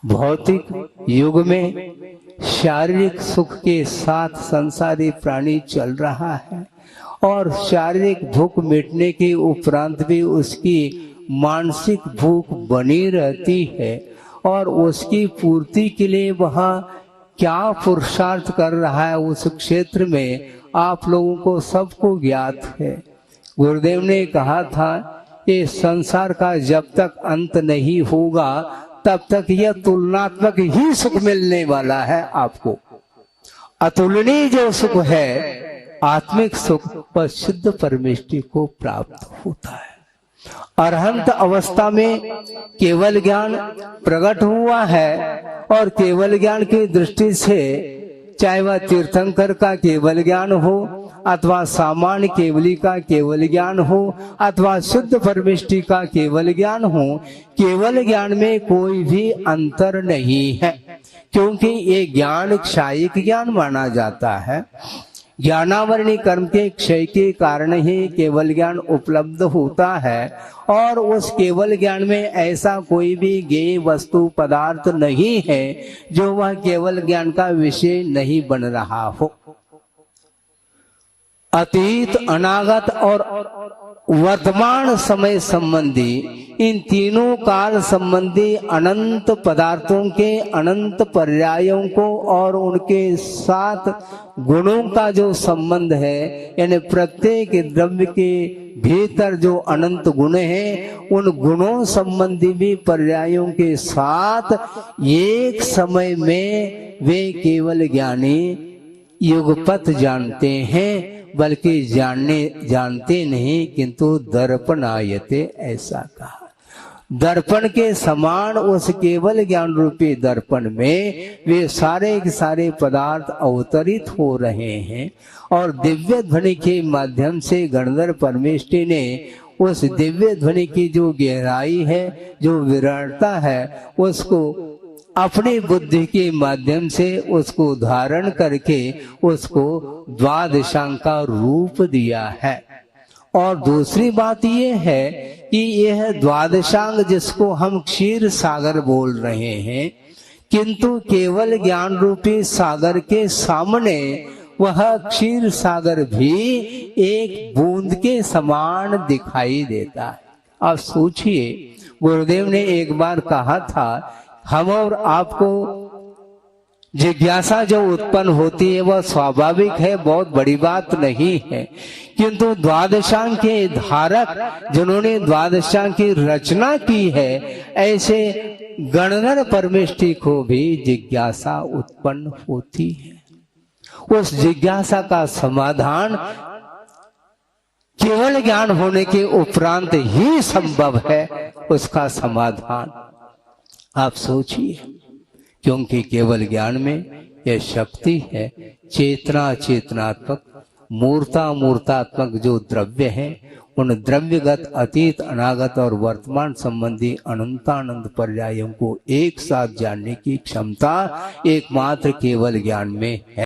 भौतिक युग में शारीरिक सुख के साथ संसारी प्राणी चल रहा है और शारीरिक भूख मिटने के उपरांत भी उसकी मानसिक भूख बनी रहती है और उसकी पूर्ति के लिए वह क्या पुरुषार्थ कर रहा है उस क्षेत्र में आप लोगों को सबको ज्ञात है। गुरुदेव ने कहा था कि संसार का जब तक अंत नहीं होगा तब तक यह तुलनात्मक ही सुख मिलने वाला है। आपको अतुलनीय जो सुख है आत्मिक सुख वह शुद्ध परमेष्टि को प्राप्त होता है। अरहंत अवस्था में केवल ज्ञान प्रकट हुआ है और केवल ज्ञान की दृष्टि से चाहे वह तीर्थंकर का केवल ज्ञान हो अथवा सामान्य केवली का केवल ज्ञान हो अथवा शुद्ध परमेष्टि का केवल ज्ञान हो, केवल ज्ञान में कोई भी अंतर नहीं है क्योंकि ये ज्ञान क्षयिक ज्ञान माना जाता है। ज्ञानावरणी कर्म के क्षय के कारण ही केवल ज्ञान उपलब्ध होता है और उस केवल ज्ञान में ऐसा कोई भी ज्ञेय वस्तु पदार्थ नहीं है जो वह केवल ज्ञान का विषय नहीं बन रहा हो। अतीत, अनागत और वर्तमान समय संबंधी इन तीनों काल संबंधी अनंत पदार्थों के अनंत पर्यायों को और उनके साथ गुणों का जो संबंध है, यानी प्रत्येक द्रव्य के भीतर जो अनंत गुण हैं उन गुणों संबंधी भी पर्यायों के साथ एक समय में वे केवल ज्ञानी युगपत जानते हैं, बल्कि जानते नहीं किंतु दर्पणायते, ऐसा कहा। दर्पण के समान उस केवल ज्ञान रूपी दर्पण में वे सारे के सारे पदार्थ अवतरित हो रहे हैं और दिव्य ध्वनि के माध्यम से गणधर परमेष्टि ने उस दिव्य ध्वनि की जो गहराई है, जो विराटता है, उसको अपनी बुद्धि के माध्यम से उसको धारण करके उसको द्वादशांग का रूप दिया है। और दूसरी बात यह है कि यह द्वादशांग जिसको हम क्षीर सागर बोल रहे हैं, किंतु केवल ज्ञान रूपी सागर के सामने वह क्षीर सागर भी एक बूंद के समान दिखाई देता है। अब सोचिए, गुरुदेव ने एक बार कहा था हम और आपको जिज्ञासा जो उत्पन्न होती है वह स्वाभाविक है, बहुत बड़ी बात नहीं है, किंतु द्वादशांग के धारक जिन्होंने द्वादशांग की रचना की है ऐसे गणधर परमेष्टि को भी जिज्ञासा उत्पन्न होती है। उस जिज्ञासा का समाधान केवल ज्ञान होने के उपरांत ही संभव है। उसका समाधान आप सोचिए, क्योंकि केवल ज्ञान में यह शक्ति है, चेतना चेतनात्मक, मूर्ता मूर्तात्मक जो द्रव्य है उन द्रव्यगत अतीत, अनागत और वर्तमान संबंधी अनंतानंद पर्यायों को एक साथ जानने की क्षमता एकमात्र केवल ज्ञान में है।